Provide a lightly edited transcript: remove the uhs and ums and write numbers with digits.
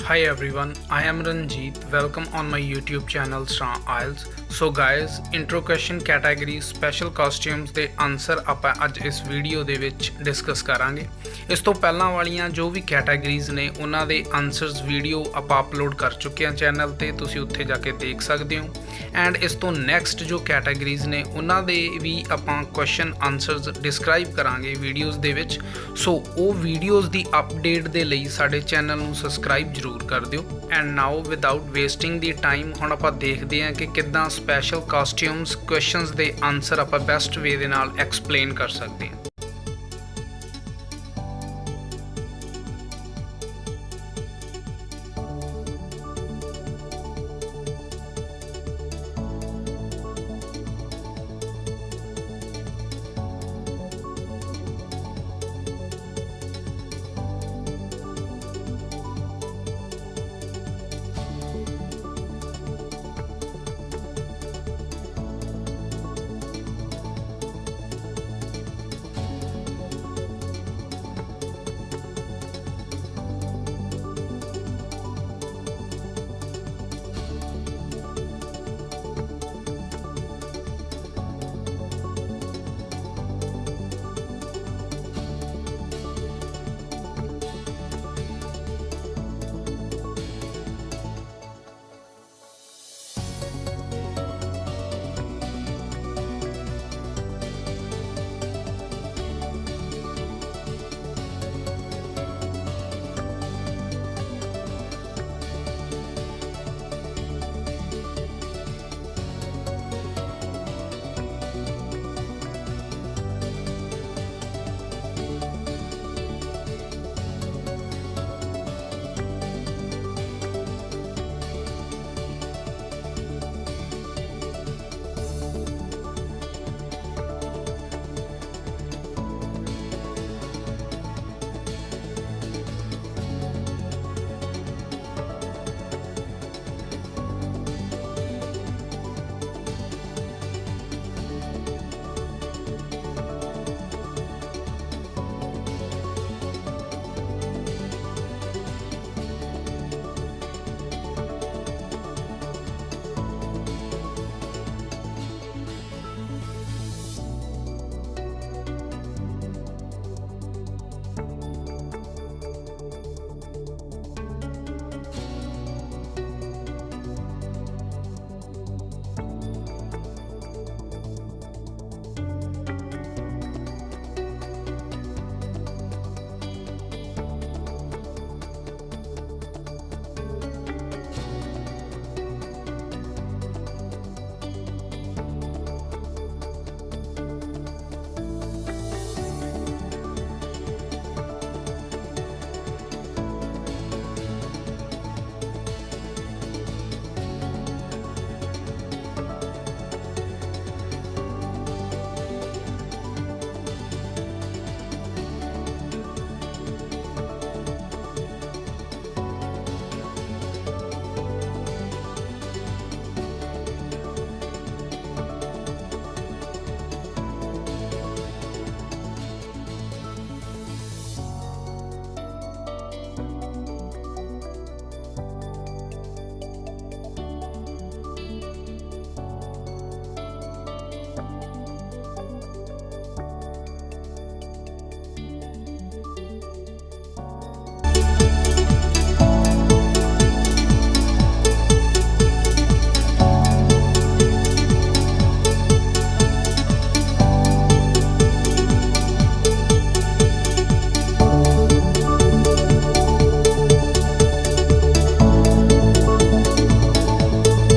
Hi everyone, I am Ranjit. Welcome on my YouTube channel Sran IELTS. So guys, intro question categories special costumes ਦੇ ਆਨਸਰ ਆਪਾਂ ਅੱਜ ਇਸ ਵੀਡੀਓ ਦੇ ਵਿੱਚ ਡਿਸਕਸ ਕਰਾਂਗੇ। ਇਸ ਤੋਂ ਪਹਿਲਾਂ ਵਾਲੀਆਂ ਜੋ ਵੀ ਕੈਟਾਗਰੀਜ਼ ਨੇ ਉਹਨਾਂ ਦੇ ਆਨਸਰਸ ਵੀਡੀਓ ਆਪਾਂ ਅਪਲੋਡ ਕਰ ਚੁੱਕੇ ਹਾਂ ਚੈਨਲ ਤੇ, ਤੁਸੀਂ ਉੱਥੇ ਜਾ ਕੇ ਦੇਖ ਸਕਦੇ ਹੋ। ਐਂਡ ਇਸ ਤੋਂ ਨੈਕਸਟ ਜੋ ਕੈਟਾਗਰੀਜ਼ ਨੇ ਉਹਨਾਂ ਦੇ ਵੀ ਆਪਾਂ ਕੁਐਸਚਨ ਆਨਸਰਸ ਡਿਸਕ੍ਰਾਈਬ ਕਰਾਂਗੇ ਵੀਡੀਓਜ਼ ਦੇ ਵਿੱਚ। ਸੋ ਉਹ ਵੀਡੀਓਜ਼ ਦੀ ਅਪਡੇਟ ਦੇ ਲਈ ਸਾਡੇ ਚੈਨਲ ਨੂੰ ਸਬਸਕ੍ਰਾਈਬ ਜ਼ਰੂਰ ਕਰ ਦਿਓ। ਐਂਡ ਨਾਓ ਵਿਦਆਊਟ ਵੇਸਟਿੰਗ ਦੀ ਟਾਈਮ ਹੁਣ ਆਪਾਂ ਦੇਖਦੇ ਹਾਂ ਕਿ ਕਿੱਦਾਂ ਸਪੈਸ਼ਲ ਕਾਸਟਿਊਮਸ ਕੁਐਸਚਨਸ ਦੇ ਆਨਸਰ ਆਪਾਂ ਬੈਸਟ ਵੇ ਦੇ ਨਾਲ ਐਕਸਪਲੇਨ ਕਰ ਸਕਦੇ ਹਾਂ।